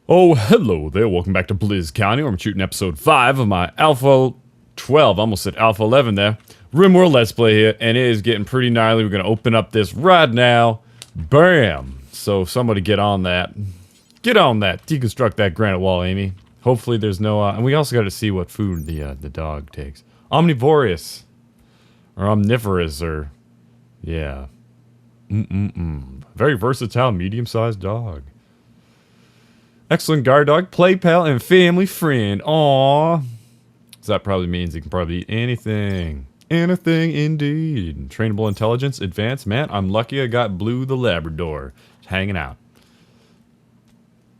Oh, hello there. Welcome back to Blizz County, where I'm shooting episode 5 of my Alpha 12. Almost said Alpha 11 there. RimWorld Let's Play here, and it is getting pretty gnarly. We're going to open up this right now. Bam! So somebody get on that. Get on that. Deconstruct that granite wall, Amy. Hopefully there's no... and we also got to see what food the dog takes. Omnivorous. Or omnivorous, or... Yeah. Very versatile, medium-sized dog. Excellent guard dog, play pal, and family friend. Aww. So that probably means he can probably eat anything. Anything indeed. Trainable intelligence, advanced. Man, I'm lucky I got Blue the Labrador. Just hanging out.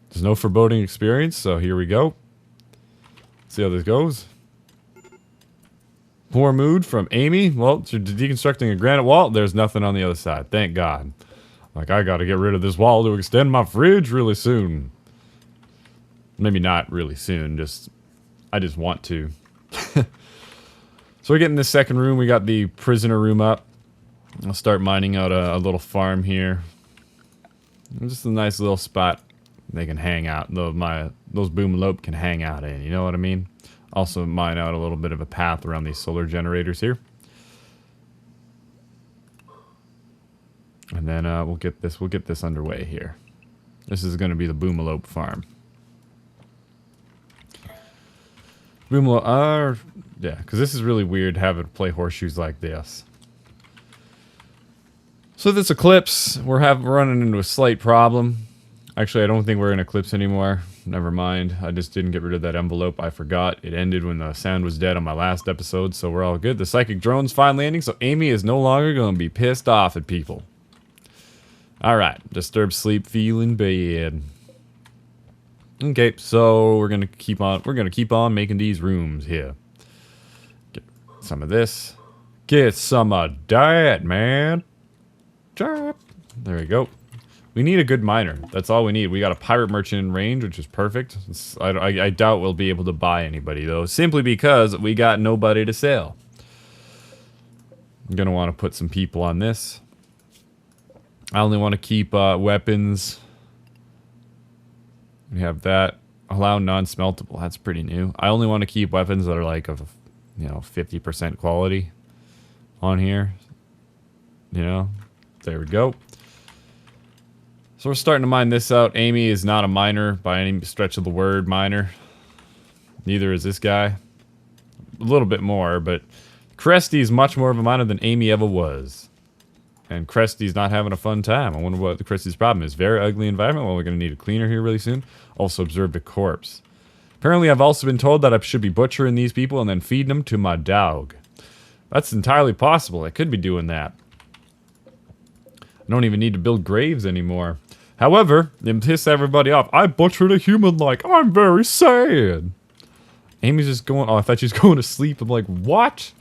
There's no foreboding experience, so here we go. See how this goes. Poor mood from Amy. Well, deconstructing a granite wall. There's nothing on the other side. Thank God. Like, I gotta get rid of this wall to extend my fridge really soon. Maybe not really soon, I just want to. So we're getting this second room. We got the prisoner room up. I'll start mining out a little farm here. Just a nice little spot they can hang out. Those Boomalope can hang out in, you know what I mean? Also mine out a little bit of a path around these solar generators here. And then we'll get this underway here. This is going to be the Boomalope farm. Boomalope, yeah, because this is really weird having to play horseshoes like this. So this eclipse, we're running into a slight problem. Actually, I don't think we're in eclipse anymore. Never mind. I just didn't get rid of that envelope. I forgot. It ended when the sound was dead on my last episode, so we're all good. The psychic drone's finally ending, so Amy is no longer going to be pissed off at people. Alright, disturbed sleep, feeling bad. Okay, so we're gonna keep on making these rooms here. Get some of this. Get some of that, man. There we go. We need a good miner. That's all we need. We got a pirate merchant in range, which is perfect. I doubt we'll be able to buy anybody, though, simply because we got nobody to sell. I'm gonna want to put some people on this. I only want to keep weapons. We have that. Allow non-smeltable. That's pretty new. I only want to keep weapons that are like of, 50% quality on here. There we go. So we're starting to mine this out. Amy is not a miner by any stretch of the word, miner. Neither is this guy. A little bit more, but Cresty is much more of a miner than Amy ever was. And Cresty's not having a fun time. I wonder what Cresty's problem is. Very ugly environment. Well, we're going to need a cleaner here really soon. Also observed a corpse. Apparently, I've also been told that I should be butchering these people and then feeding them to my dog. That's entirely possible. I could be doing that. I don't even need to build graves anymore. However, it piss everybody off. I butchered a human like, I'm very sad. Amy's just going, oh, I thought she was going to sleep. I'm like, what?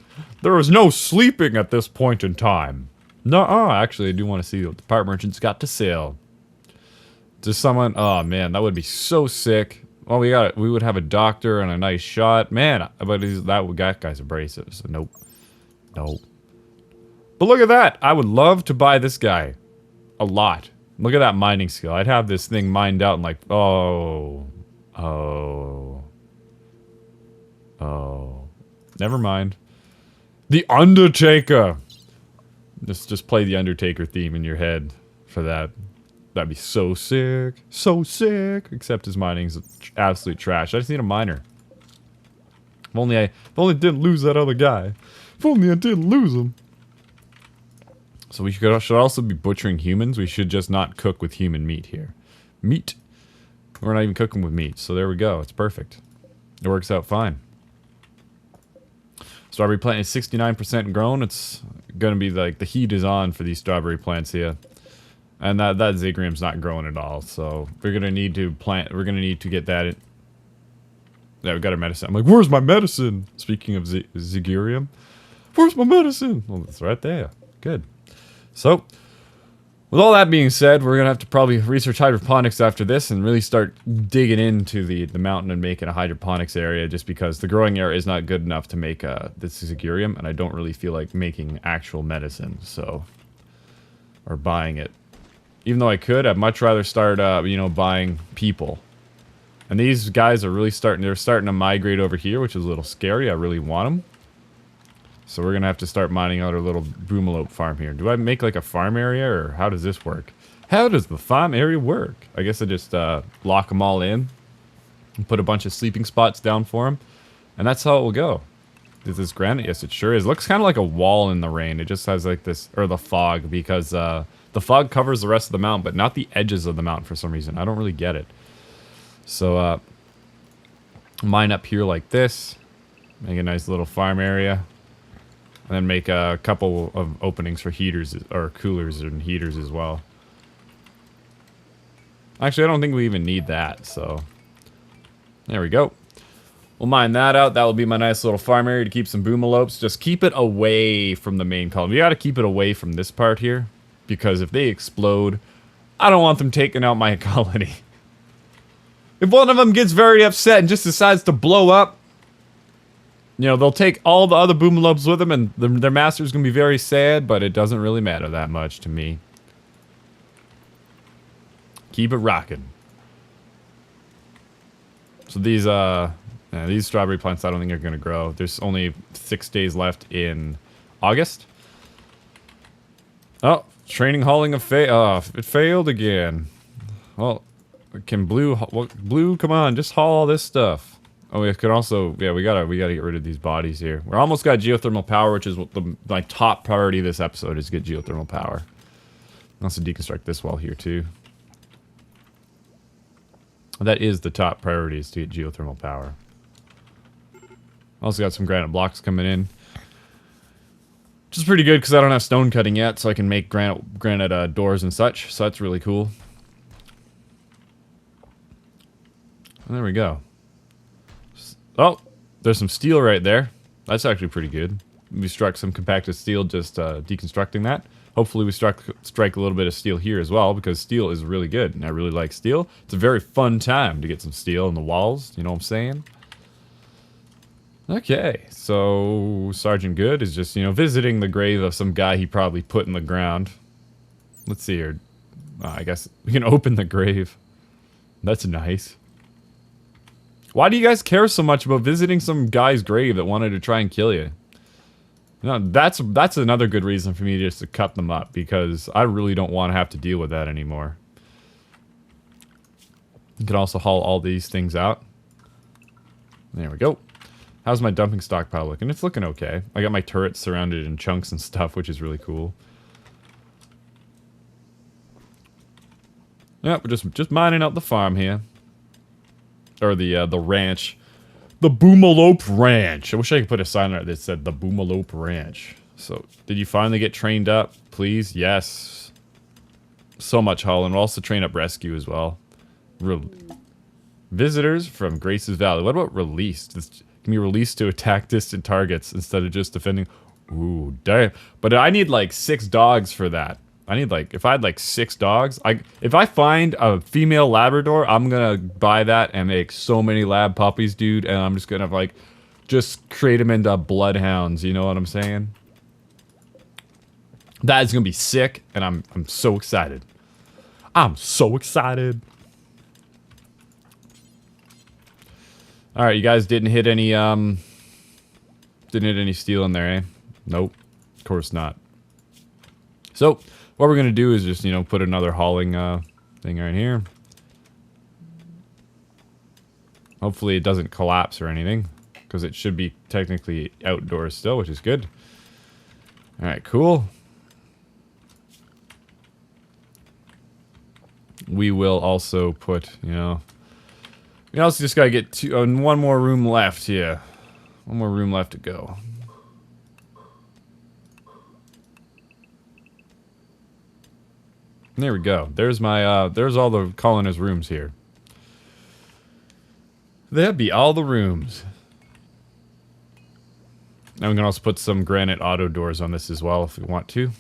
There is no sleeping at this point in time. No, actually, I do want to see what the pirate merchant's got to sell. Just someone, oh man, that would be so sick. Well, we would have a doctor and a nice shot. Man, but that guy's abrasive, so nope. Nope. But look at that. I would love to buy this guy. A lot. Look at that mining skill. I'd have this thing mined out and like, oh. Never mind. The Undertaker. Just play the Undertaker theme in your head for that. That'd be so sick. So sick. Except his mining's absolute trash. I just need a miner. If only I didn't lose that other guy. If only I didn't lose him. So we should also be butchering humans. We should just not cook with human meat here. Meat. We're not even cooking with meat. So there we go. It's perfect. It works out fine. Strawberry plant is 69% grown. It's gonna be like the heat is on for these strawberry plants here, and that Zigrium's not growing at all. So we're gonna need to plant. We're gonna need to get that in. Yeah, we got our medicine. I'm like, where's my medicine? Speaking of Zigrium, where's my medicine? Well, it's right there. Good. So, with all that being said, we're gonna have to probably research hydroponics after this and really start digging into the mountain and making a hydroponics area, just because the growing area is not good enough to make this Zigurium, and I don't really feel like making actual medicine, so, or buying it. Even though I could, I'd much rather start, buying people. And these guys are really they're starting to migrate over here, which is a little scary. I really want them. So we're going to have to start mining out our little Boomalope farm here. Do I make like a farm area, or how does this work? How does the farm area work? I guess I just lock them all in and put a bunch of sleeping spots down for them. And that's how it will go. Is this granite? Yes, it sure is. It looks kind of like a wall in the rain. It just has like this, or the fog, because the fog covers the rest of the mountain, but not the edges of the mountain for some reason. I don't really get it. So, mine up here like this. Make a nice little farm area. And then make a couple of openings for heaters, or coolers and heaters as well. Actually, I don't think we even need that, so... There we go. We'll mine that out. That will be my nice little farm area to keep some Boomalopes. Just keep it away from the main column. You gotta keep it away from this part here. Because if they explode, I don't want them taking out my colony. If one of them gets very upset and just decides to blow up, you know, they'll take all the other Boomalopes with them, and their master's gonna be very sad, but it doesn't really matter that much to me. Keep it rocking. So these strawberry plants I don't think are gonna grow. There's only 6 days left in August. Oh, training hauling it failed again. Well, can blue, come on, just haul all this stuff. Oh, we could also, yeah, we gotta get rid of these bodies here. We're almost got geothermal power, which is what my top priority this episode is, to get geothermal power. Also deconstruct this wall here too. That is the top priority, is to get geothermal power. Also got some granite blocks coming in, which is pretty good because I don't have stone cutting yet, so I can make granite doors and such. So that's really cool. And there we go. Oh, there's some steel right there. That's actually pretty good. We struck some compacted steel, just deconstructing that. Hopefully we strike a little bit of steel here as well, because steel is really good, and I really like steel. It's a very fun time to get some steel in the walls, you know what I'm saying? Okay, so Sergeant Good is just, you know, visiting the grave of some guy he probably put in the ground. Let's see here. I guess we can open the grave. That's nice. Why do you guys care so much about visiting some guy's grave that wanted to try and kill you? No, that's another good reason for me just to cut them up, because I really don't want to have to deal with that anymore. You can also haul all these things out. There we go. How's my dumping stockpile looking? It's looking okay. I got my turrets surrounded in chunks and stuff, which is really cool. Yeah, we're just mining out the farm here. Or the ranch. The Boomalope Ranch. I wish I could put a sign right that said the Boomalope Ranch. So, did you finally get trained up? Please? Yes. So much hauling. We'll also train up rescue as well. Visitors from Grace's Valley. What about released? This can be released to attack distant targets instead of just defending. Ooh, damn. But I need like 6 dogs for that. I need like, if I had like 6 dogs, if I find a female Labrador, I'm gonna buy that and make so many lab puppies, dude, and I'm just gonna like, just create them into bloodhounds, you know what I'm saying? That is gonna be sick, and I'm so excited. I'm so excited. Alright, you guys didn't hit any steel in there, eh? Nope. Of course not. So, what we're going to do is just, you know, put another hauling thing right here. Hopefully it doesn't collapse or anything, because it should be technically outdoors still, which is good. Alright, cool. We will also put, you know... We also just got to get one more room left here. One more room left to go. There we go. There's my, there's all the colonist rooms here. That'd be all the rooms. Now we can also put some granite auto doors on this as well if we want to.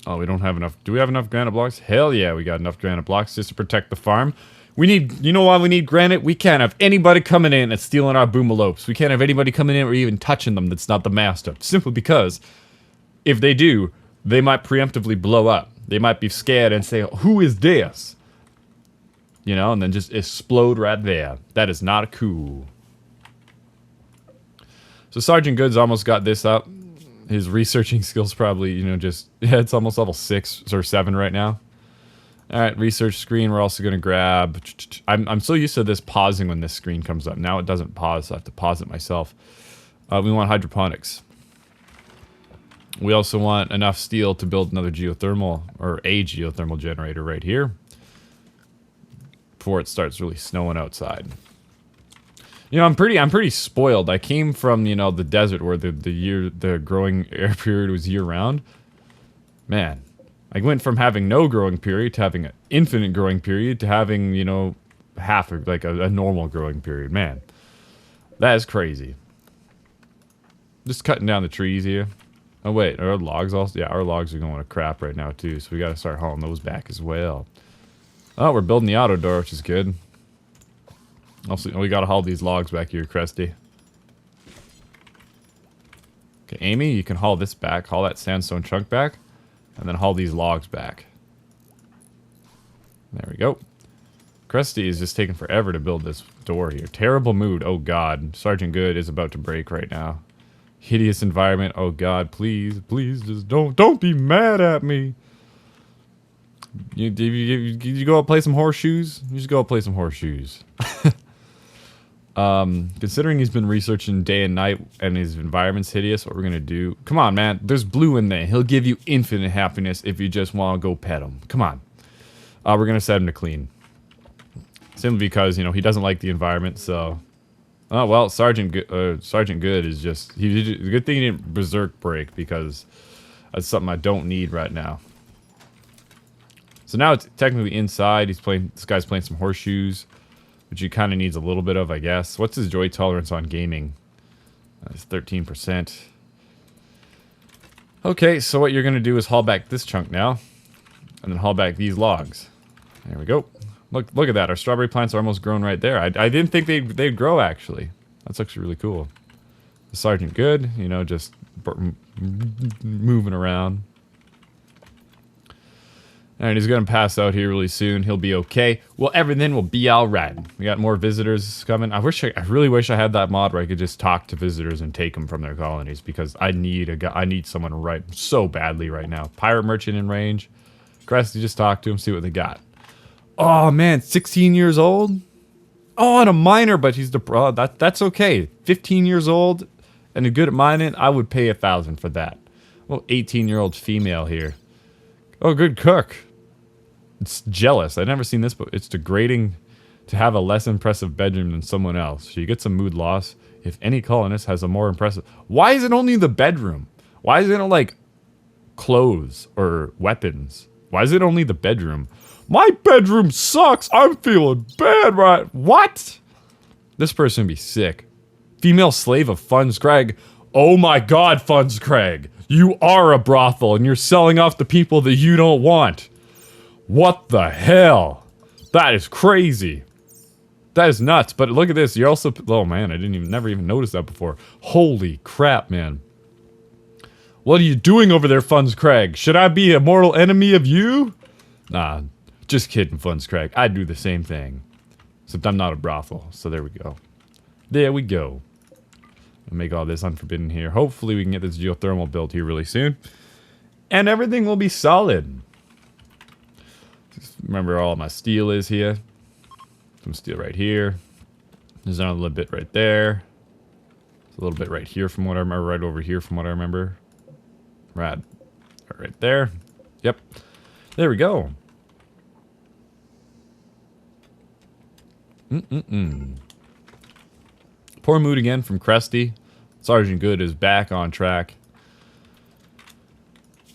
Oh, we don't have enough. Do we have enough granite blocks? Hell yeah, we got enough granite blocks just to protect the farm. We need, you know why we need granite? We can't have anybody coming in and stealing our Boomalopes. We can't have anybody coming in or even touching them that's not the master. Simply because, if they do, they might preemptively blow up. They might be scared and say, who is this? You know, and then just explode right there. That is not cool. So Sergeant Good's almost got this up. His researching skills probably, you know, just... Yeah, it's almost level 6 or 7 right now. Alright, research screen. We're also going to grab... I'm so used to this pausing when this screen comes up. Now it doesn't pause, so I have to pause it myself. We want hydroponics. We also want enough steel to build another geothermal, or a geothermal generator right here. Before it starts really snowing outside. You know, I'm pretty spoiled. I came from, you know, the desert where the growing air period was year round. Man, I went from having no growing period to having an infinite growing period to having, you know, half of like a normal growing period. Man, that is crazy. Just cutting down the trees here. Oh wait, are our logs also? Yeah, our logs are going to crap right now too, so we got to start hauling those back as well. Oh, we're building the auto door, which is good. Also, we gotta haul these logs back here, Krusty. Okay, Amy, you can haul this back. Haul that sandstone chunk back. And then haul these logs back. There we go. Krusty is just taking forever to build this door here. Terrible mood. Oh, God. Sergeant Good is about to break right now. Hideous environment. Oh, God. Please, please, just don't be mad at me. You go out play some horseshoes? You just go out play some horseshoes. Considering he's been researching day and night and his environment's hideous, what we're gonna do... Come on, man. There's blue in there. He'll give you infinite happiness if you just want to go pet him. Come on. We're gonna set him to clean. Simply because, you know, he doesn't like the environment, so... Oh, well, Sergeant Good is just... Good thing he didn't berserk break, because that's something I don't need right now. So now it's technically inside. This guy's playing some horseshoes, which he kind of needs a little bit of, I guess. What's his joy tolerance on gaming? It's 13%. Okay, so what you're going to do is haul back this chunk now, and then haul back these logs. There we go. Look at that. Our strawberry plants are almost grown right there. I didn't think they'd grow, actually. That's actually really cool. The Sergeant Good, you know, just moving around. And he's gonna pass out here really soon. He'll be okay. Well, everything will be alright. We got more visitors coming. I really wish I had that mod where I could just talk to visitors and take them from their colonies, because I need someone right so badly right now. Pirate merchant in range. Krusty, just talk to him, see what they got. Oh man, 16 years old. Oh, and a miner, but he's that's okay. 15 years old and a good at mining. I would pay 1,000 for that. Well, 18-year-old female here. Oh, good cook. It's jealous. I've never seen this, but it's degrading to have a less impressive bedroom than someone else. So you get some mood loss if any colonist has a more impressive... Why is it only the bedroom? Why isn't it like clothes or weapons? Why is it only the bedroom? My bedroom sucks. I'm feeling bad, right? What? This person would be sick. Female slave of Funds Craig. Oh my God, Funds Craig. You are a brothel, and you're selling off the people that you don't want. What the hell? That is crazy. That is nuts. But look at this. You're also... Oh, man. I never even noticed that before. Holy crap, man. What are you doing over there, Funds Craig? Should I be a mortal enemy of you? Nah. Just kidding, Funds Craig. I'd do the same thing. Except I'm not a brothel. So there we go. There we go. Make all this unforbidden here. Hopefully we can get this geothermal built here really soon. And everything will be solid. Just remember all my steel is here. Some steel right here. There's another little bit right there. There's a little bit right here from what I remember. Right over here from what I remember. Right there. Yep. There we go. Poor mood again from Krusty. Sergeant Good is back on track.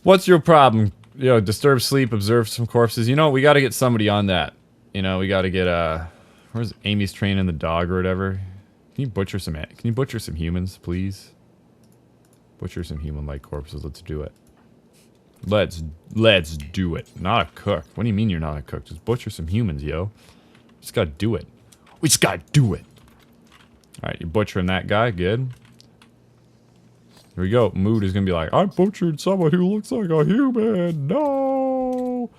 What's your problem? You know, disturb sleep, observe some corpses. You know, we gotta get somebody on that. You know, we gotta get, where's Amy's training the dog or whatever? Can you butcher some humans, please? Butcher some human-like corpses. Let's do it. Let's do it. Not a cook. What do you mean you're not a cook? Just butcher some humans, yo. Just gotta do it. We just gotta do it. Alright, you're butchering that guy. Good. Here we go. Mood is gonna be like, I butchered someone who looks like a human. No.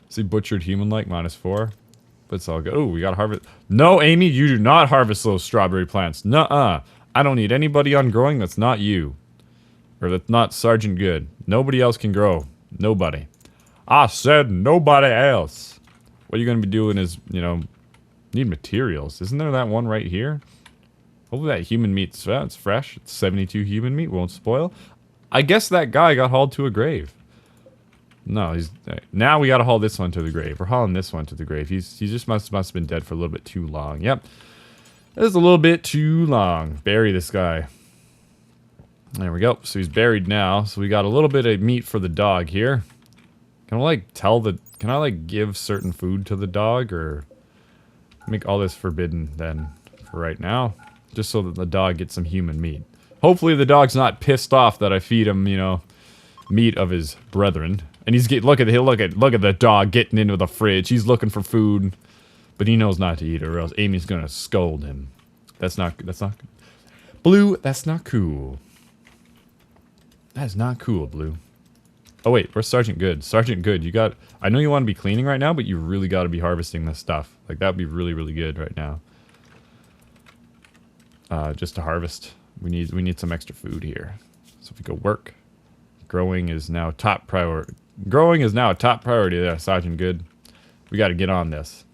See, butchered human-like, -4. But it's all good. Oh, we gotta harvest. No, Amy, you do not harvest those strawberry plants. Nuh-uh. I don't need anybody on growing that's not you. Or that's not Sergeant Good. Nobody else can grow. Nobody. I said nobody else. What you're gonna be doing is, you know, need materials. Isn't there that one right here? Hopefully that human meat's it's fresh. It's 72 human meat, won't spoil. I guess that guy got hauled to a grave. No, he's... Now we gotta haul this one to the grave. We're hauling this one to the grave. He just must have been dead for a little bit too long. Yep. That is a little bit too long. Bury this guy. There we go. So he's buried now. So we got a little bit of meat for the dog here. Can I, like, Can I, like, give certain food to the dog? Or... Make all this forbidden, then, for right now. Just so that the dog gets some human meat. Hopefully the dog's not pissed off that I feed him, you know... meat of his brethren. And he's look at the dog getting into the fridge. He's looking for food, but he knows not to eat it, or else Amy's gonna scold him. That's not Blue, that's not cool. That is not cool, Blue. Oh wait, where's Sergeant Good? Sergeant Good, I know you want to be cleaning right now, but you really got to be harvesting this stuff. Like, that would be really, really good right now. Just to harvest. We need some extra food here. So if we go work. Growing is now top priority. Growing is now a top priority there, Sergeant Good. We got to get on this.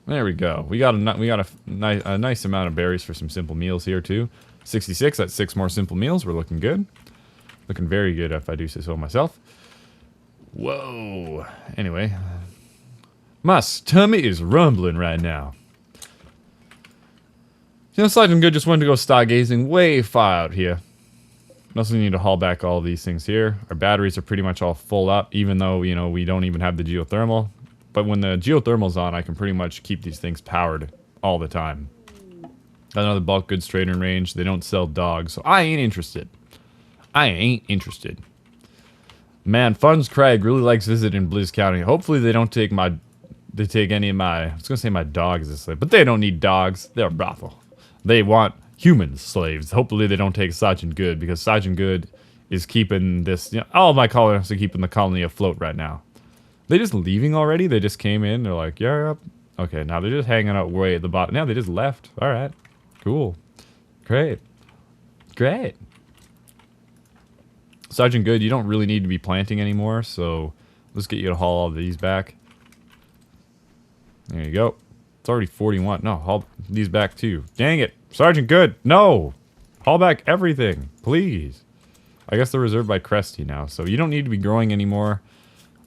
There we go. We got a nice amount of berries for some simple meals here too. 66. That's 6 more simple meals. We're looking good. Looking very good, if I do say so myself. Whoa. Anyway, my stomach is rumbling right now. You know, Sergeant Good just wanted to go stargazing way far out here. We also need to haul back all these things here. Our batteries are pretty much all full up, even though, you know, we don't even have the geothermal. But when the geothermal's on, I can pretty much keep these things powered all the time. Got another bulk goods trading range. They don't sell dogs, so I ain't interested. I ain't interested. Man, Funds Craig really likes visiting Blizz County. Hopefully they don't take any of my... I was going to say my dogs as slaves, but they don't need dogs. They're a brothel. They want human slaves. Hopefully they don't take Sergeant Good, because Sergeant Good is keeping this... You know, all of my colonists are keeping the colony afloat right now. They just leaving already? They just came in. They're like, yeah. Okay, now they're just hanging out way at the bottom. Now they just left. All right. Cool. Great. Great. Sergeant Good, you don't really need to be planting anymore, so let's get you to haul all of these back. There you go. It's already 41. No, haul these back too. Dang it. Sergeant Good, no! Haul back everything, please. I guess they're reserved by Cresty now, so you don't need to be growing anymore.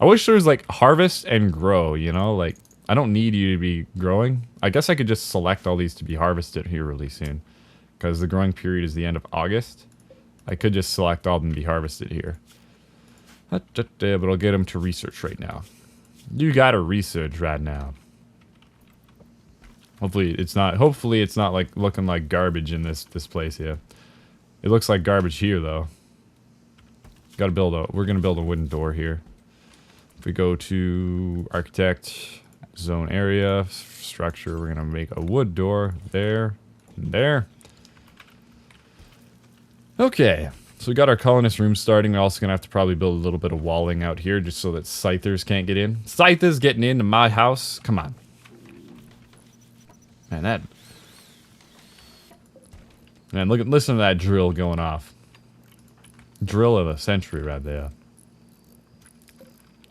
I wish there was, like, harvest and grow, you know? Like, I don't need you to be growing. I guess I could just select all these to be harvested here really soon, because the growing period is the end of August. I could just select all of them to be harvested here. But I'll get them to research right now. You gotta research right now. Hopefully it's not like looking like garbage in this place here. It looks like garbage here though. We're gonna build a wooden door here. If we go to architect, zone area, structure, we're gonna make a wood door there and there. Okay, so we got our colonist room starting. We're also gonna have to probably build a little bit of walling out here just so that scythers can't get in. Scythers getting into my house? Come on. Man, listen to that drill going off. Drill of the century right there.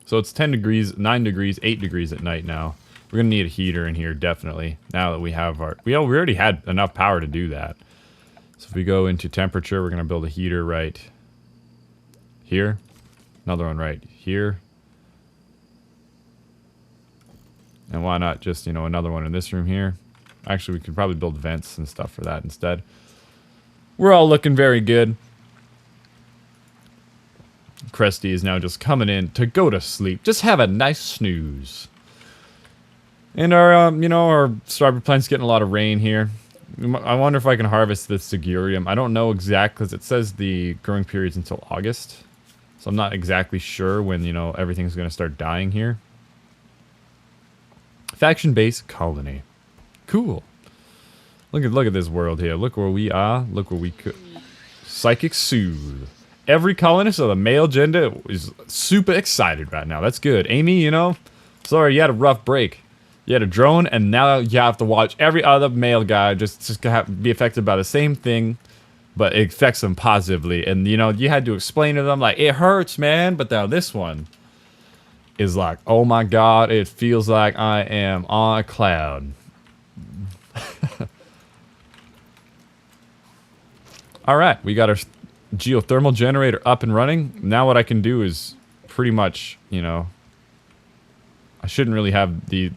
So it's 10 degrees, 9 degrees, 8 degrees at night now. We're gonna need a heater in here, definitely. Now that we have our... We already had enough power to do that. So if we go into temperature, we're gonna build a heater right here. Another one right here. And why not just, you know, another one in this room here. Actually, we could probably build vents and stuff for that instead. We're all looking very good. Cresty is now just coming in to go to sleep. Just have a nice snooze. And our, you know, our strawberry plant's getting a lot of rain here. I wonder if I can harvest this Sigurium. I don't know exactly, because it says the growing period's until August. So I'm not exactly sure when, you know, everything's going to start dying here. Faction-based colony. Cool. Look at this world here. Look where we are. Look where we could. Psychic Soothe. every colonist of the male gender is super excited right now. That's good. Amy, you know, sorry, you had a rough break. You had a drone, and now you have to watch every other male guy just be affected by the same thing, but it affects them positively. And, you know, you had to explain to them, like, it hurts, man. But now this one is like, oh my god, it feels like I am on a cloud. Alright, we got our geothermal generator up and running. Now what I can do is pretty much, you know, I shouldn't really have the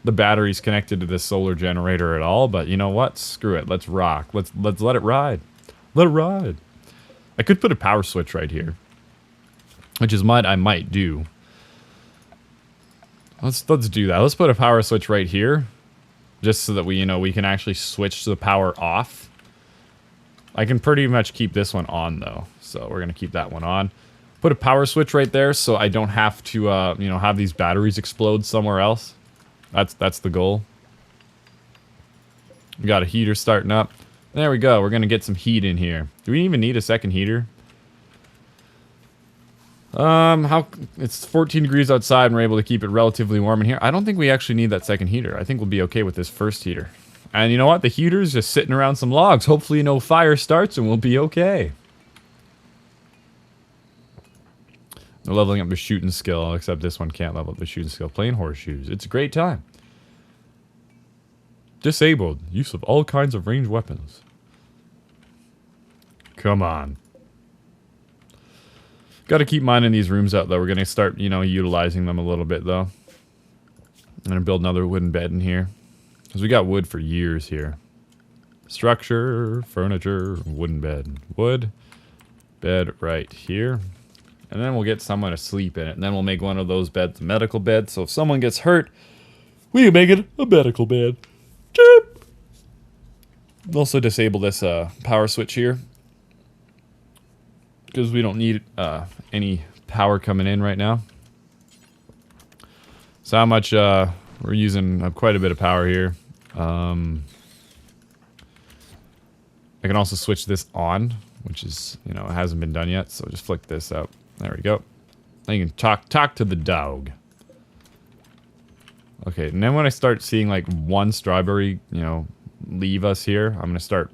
batteries connected to this solar generator at all, but you know what? Screw it. Let's rock. Let's let it ride. Let it ride. I could put a power switch right here, which is what I might do. Let's do that. Let's put a power switch right here, just so that we can actually switch the power off. I can pretty much keep this one on though, so we're gonna keep that one on. Put a power switch right there, so I don't have to have these batteries explode somewhere else. That's the goal. We got a heater starting up. There we go. We're gonna get some heat in here. Do we even need a second heater? It's 14 degrees outside and we're able to keep it relatively warm in here. I don't think we actually need that second heater. I think we'll be okay with this first heater. And you know what? The heater's just sitting around some logs. Hopefully no fire starts and we'll be okay. They're leveling up the shooting skill, except this one can't level up the shooting skill. Playing horseshoes. It's a great time. Disabled. Use of all kinds of ranged weapons. Come on. Got to keep mining these rooms out, though. We're going to start, utilizing them a little bit, though. I'm going to build another wooden bed in here. Because we got wood for years here. Structure, furniture, wooden bed. Wood, bed right here. And then we'll get someone to sleep in it. And then we'll make one of those beds a medical bed. So if someone gets hurt, we can make it a medical bed. Chirp. Also disable this power switch here. Because we don't need any power coming in right now. So how much, we're using quite a bit of power here. I can also switch this on, which is, it hasn't been done yet. So just flick this out. There we go. Now you can talk to the dog. Okay, and then when I start seeing like one strawberry, leave us here, I'm gonna start,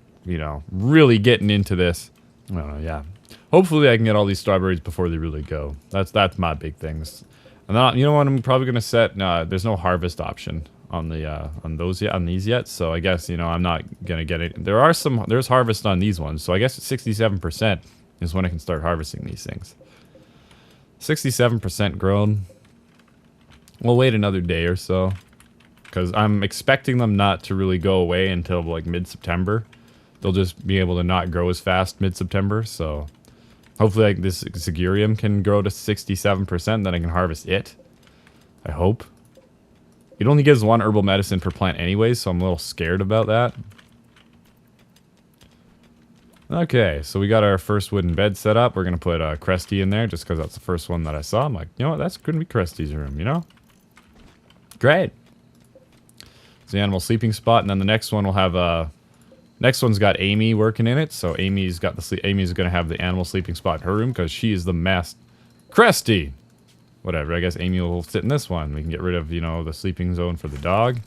really getting into this. Yeah. Hopefully I can get all these strawberries before they really go. That's my big things. And then, you know what, I'm probably gonna set. There's no harvest option on the on these yet. So I guess I'm not gonna get it. There's harvest on these ones. So I guess 67% is when I can start harvesting these things. 67% grown. We'll wait another day or so, because I'm expecting them not to really go away until like mid-September. They'll just be able to not grow as fast mid-September. So hopefully like this Zigurium can grow to 67%, then I can harvest it. I hope. It only gives one herbal medicine per plant anyway, so I'm a little scared about that. Okay, so we got our first wooden bed set up. We're going to put Cresty in there just because that's the first one that I saw. I'm like, you know what, that's going to be Cresty's room, Great. It's the animal sleeping spot, and then the next one will have next one's got Amy working in it, so Amy's going to have the animal sleeping spot in her room because she is the master. Cresty! Whatever, I guess Amy will sit in this one. We can get rid of, the sleeping zone for the dog.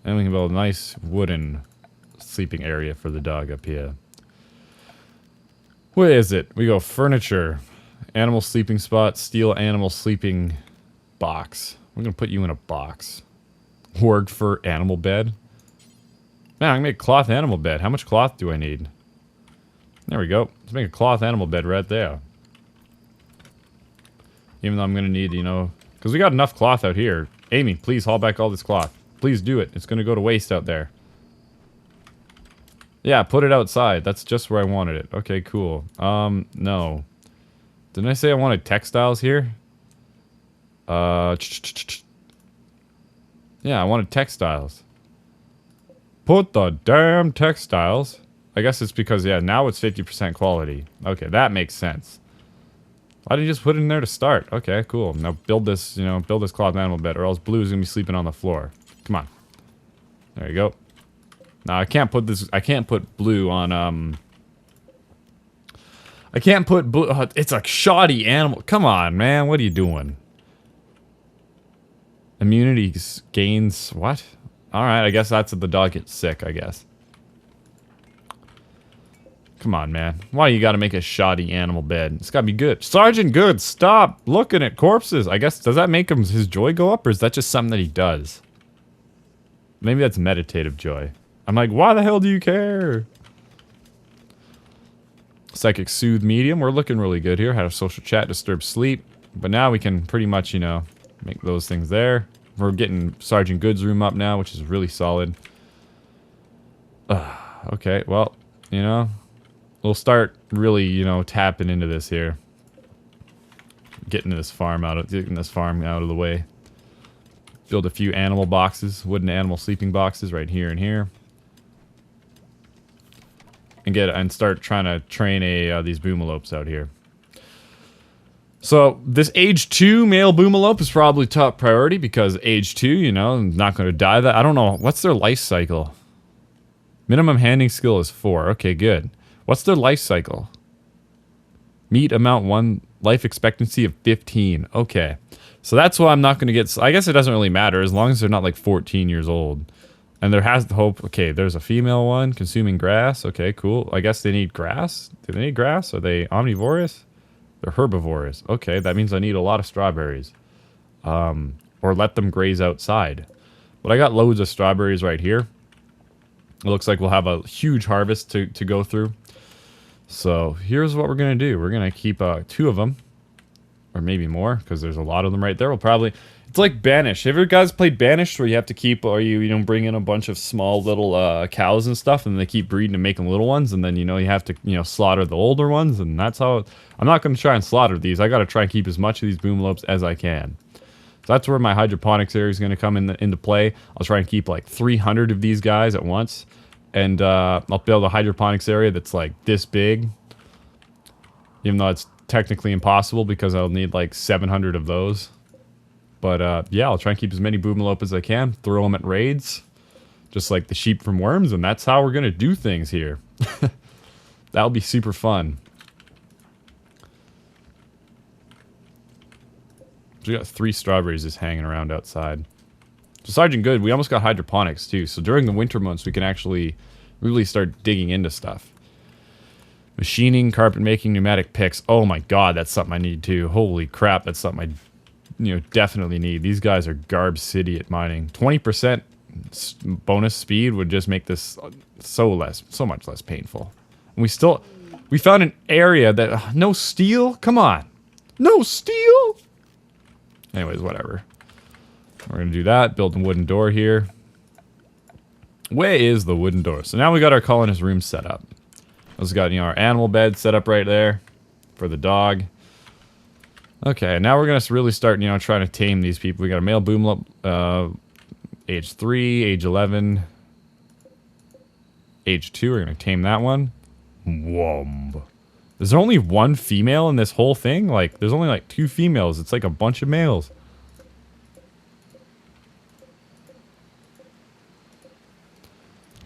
And we can build a nice wooden sleeping area for the dog up here. What is it? We go furniture, animal sleeping spot, steel animal sleeping box. We're going to put you in a box. Work for animal bed. Man, I can make a cloth animal bed. How much cloth do I need? There we go. Let's make a cloth animal bed right there. Even though I'm going to need, because we got enough cloth out here. Amy, please haul back all this cloth. Please do it. It's going to go to waste out there. Yeah, put it outside. That's just where I wanted it. Okay, cool. No. Didn't I say I wanted textiles here? Yeah, I wanted textiles. Put the damn textiles. I guess it's because, yeah, now it's 50% quality. Okay, that makes sense. Why didn't you just put it in there to start? Okay, cool. Now build this, build this cloth animal bed, or else Blue's gonna be sleeping on the floor. Come on. There you go. Now I can't put Blue on, I can't put blue. It's a shoddy animal. Come on, man. What are you doing? Immunity gains. What? Alright, I guess that's if the dog gets sick, I guess. Come on, man. Why you gotta make a shoddy animal bed? It's gotta be good. Sergeant Good, stop looking at corpses. I guess, does that make his joy go up, or is that just something that he does? Maybe that's meditative joy. I'm like, why the hell do you care? Psychic Soothe Medium. We're looking really good here. Had a social chat, disturb sleep. But now we can pretty much, you know, make those things there. We're getting Sergeant Good's room up now, which is really solid. Okay, well, you know, we'll start really, you know, tapping into this here. Getting this farm out of the way. Build a few animal boxes, wooden animal sleeping boxes right here and here. And start trying to train these Boomalopes out here. So this age 2 male Boomalope is probably top priority because age 2, you know, not going to die. That I don't know what's their life cycle. Minimum handling skill is 4. Okay, good. What's their life cycle? Meat amount 1, life expectancy of 15. Okay, so that's why I'm not going to get. I guess it doesn't really matter as long as they're not like 14 years old. And there has the hope. Okay, there's a female one consuming grass. Okay, cool. I guess they need grass. Do they need grass? Are they omnivorous? They're herbivorous. Okay, that means I need a lot of strawberries. Or let them graze outside. But I got loads of strawberries right here. It looks like we'll have a huge harvest to go through. So here's what we're going to do. We're going to keep 2 of them. Or maybe more, because there's a lot of them right there. We'll probably... It's like Banished. Have you guys played Banished where you have to keep... Or you know, bring in a bunch of small little cows and stuff, and they keep breeding and making little ones, and then, you know, you have to, you know, slaughter the older ones, and that's how... I'm not going to try and slaughter these. I got to try and keep as much of these Boomalopes as I can. So that's where my hydroponics area is going to come into play. I'll try and keep like 300 of these guys at once. And I'll build a hydroponics area that's like this big. Even though it's technically impossible because I'll need like 700 of those. But yeah, I'll try and keep as many Boomalope as I can. Throw them at raids. Just like the sheep from Worms. And that's how we're going to do things here. That'll be super fun. So we got 3 strawberries just hanging around outside. So Sergeant Good, we almost got hydroponics too. So during the winter months, we can actually really start digging into stuff. Machining, carpet making, pneumatic picks. Oh my god, that's something I need too. Holy crap, that's something I, you know, definitely need. These guys are garb city at mining. 20% bonus speed would just make this so much less painful. And we found an area that no steel. Come on, no steel. Anyways, whatever. We're gonna do that. Build a wooden door here. Where is the wooden door? So now we got our colonist room set up. We've got, you know, our animal bed set up right there for the dog. Okay, now we're gonna really start, you know, trying to tame these people. We got a male Boomalope, age 3, age 11, age 2. We're gonna tame that one. Whoa. Is there only 1 female in this whole thing? Like, there's only like 2 females. It's like a bunch of males.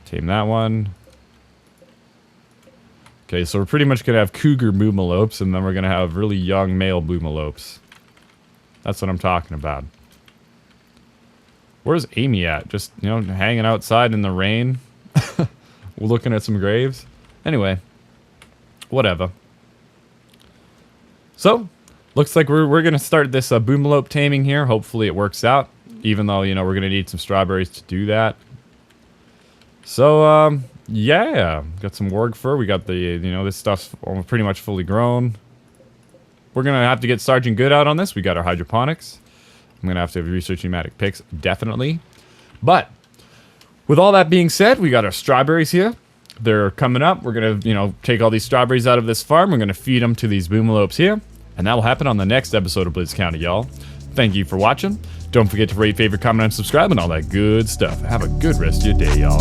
Tame that one. Okay, so we're pretty much going to have cougar Boomalopes, and then we're going to have really young male Boomalopes. That's what I'm talking about. Where's Amy at? Just, you know, hanging outside in the rain. We're looking at some graves. Anyway. Whatever. So, looks like we're going to start this Boomalope taming here. Hopefully it works out. Even though, you know, we're going to need some strawberries to do that. So, yeah. Got some warg fur. We got the, you know, this stuff's pretty much fully grown. We're going to have to get Sergeant Good out on this. We got our hydroponics. I'm going to have to research pneumatic picks, definitely. But, with all that being said, we got our strawberries here. They're coming up. We're going to, you know, take all these strawberries out of this farm. We're going to feed them to these Boomalopes here. And that will happen on the next episode of Blitz County, y'all. Thank you for watching. Don't forget to rate, favorite, comment, and subscribe, and all that good stuff. Have a good rest of your day, y'all.